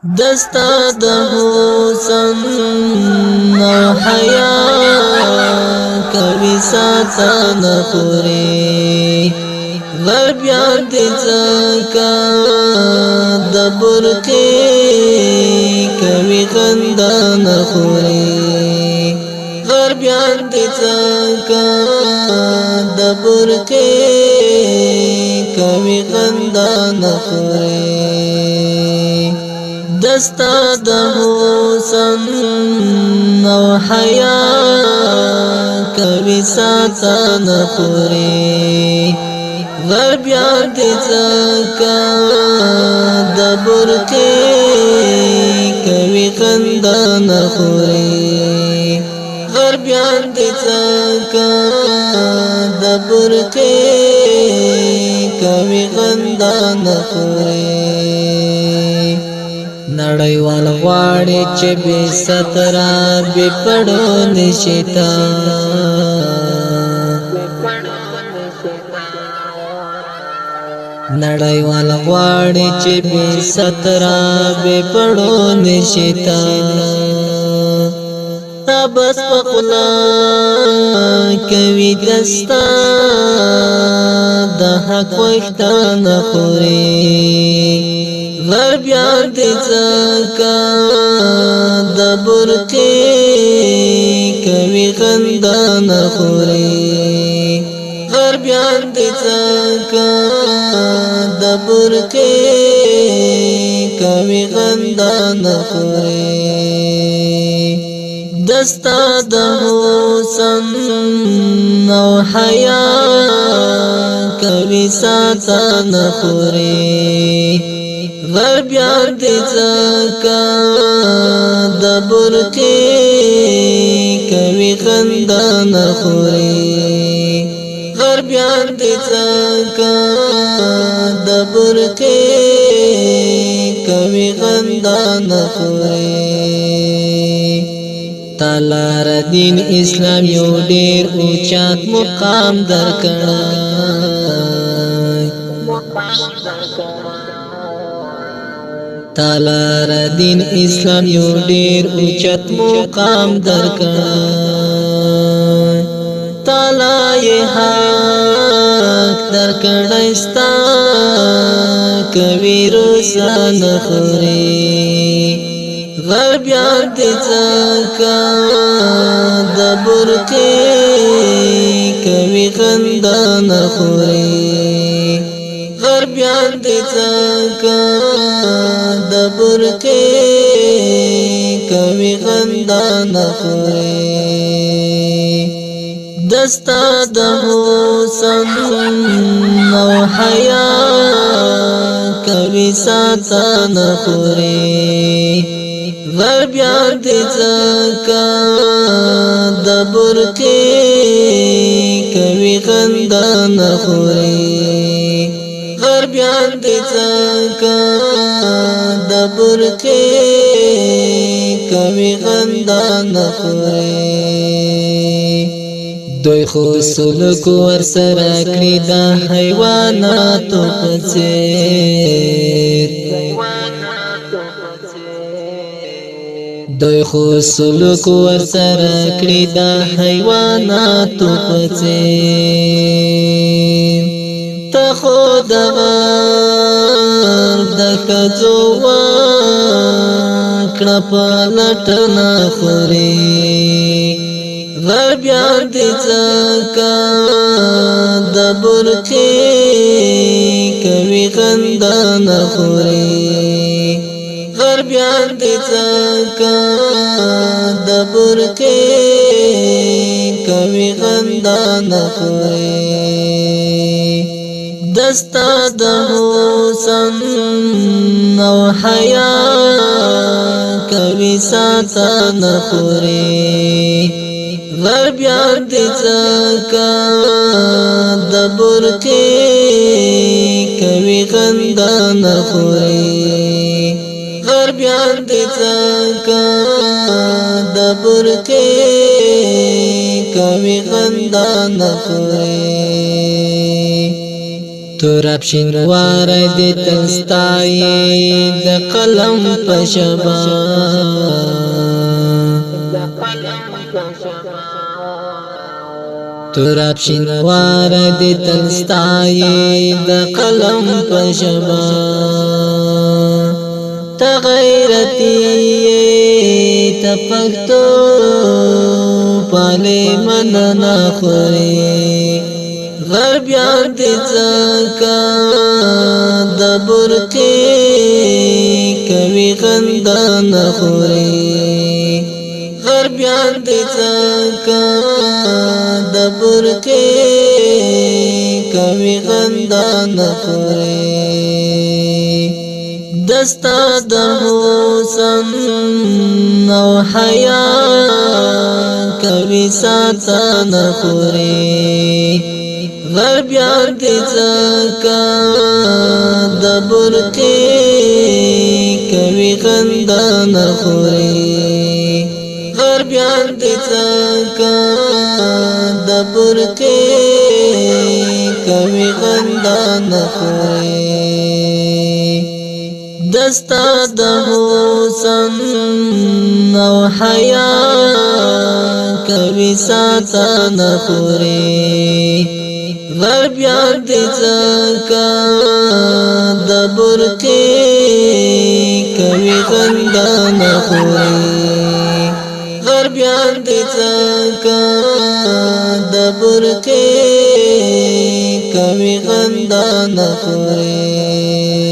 دستا د حسن او حیا کوي ساتن خوري غربیان دي زکا د برقي کوي خندان خوري غربیان دي زکا د برقي کوي خندان خوري دستا د حسن او حیا کوي ساتن خوري غربیان دي زکا د برقي کوي خندان خوري غربیان دي زکا د برقي کوي خندان خوري نړیوال غواړي چې به سترا به پړو نشتا نړیوال غواړي چې به سترا به پړو نشتا بس پخلا کوي دستا د حق وختان خوري غربیان دي زکا د برقي کوي خندان خوري غربیان دي زکا د برقي کوي خندان خوري دستا د حسن او حیا کوي ساتن خوري غربیان دي زکا د برقي کوي خندان خوري غربیان دي زکا د برقي کوي خندان خوري تالار دین اسلام یو ډیر اوچات مقام درکړی تالار دین اسلام یو ډیر اوچت مقام درکړی تالا یې حق درکړی ستا کوي روزان خوري غربیان دي زکا د برقي کوي خندان خوري غربیان دي زکا د برقي کوي خندان خوري دستا د حسن او حیا کوي ساتن خوري غربیان دي زکا د برقي کوي خندان خوري غربیان دي زکا د برقي کوي خندان خوري دوی خو سلوک ورسره کړی د حیواناتو په څیر دوی خو سلوک ورسره کړی د حیواناتو په څیر ته خو د غر د ښځو وکړه په لټنه خوري غربیان دي زکا د برقي کوي خندان خوري غربیان دي زکا د برقي کوي خندان خوري دستا د حسن او حیا کوي ساتن خوري غربیان دي زکا د برقي کوي خندان خوري غربیان دي زکا د برقي کوي خندان خوري توراب شینوار دی تلستای د قلم پشبا توراب شینوار دی تلستای د قلم پشبا تا غیرتی تا پختو پالی من نخوری غربیان دی زکا د برقی کوي غندا نخوری غربیان دی زکا د برقی کوي غندا نخوری دستا د حسن او حیا کوي ساتا نخوری غربیان دی زکا د برقی کوي غندا نخوری غربیان دی زکا د برقی کوي غندا نخوری دستا د حسن او حیا کوي ساتا نخوری غربیان دی زکا د برقی کوي غندا نخوری غربیان دی زکا د برقی کوي غندا نخوری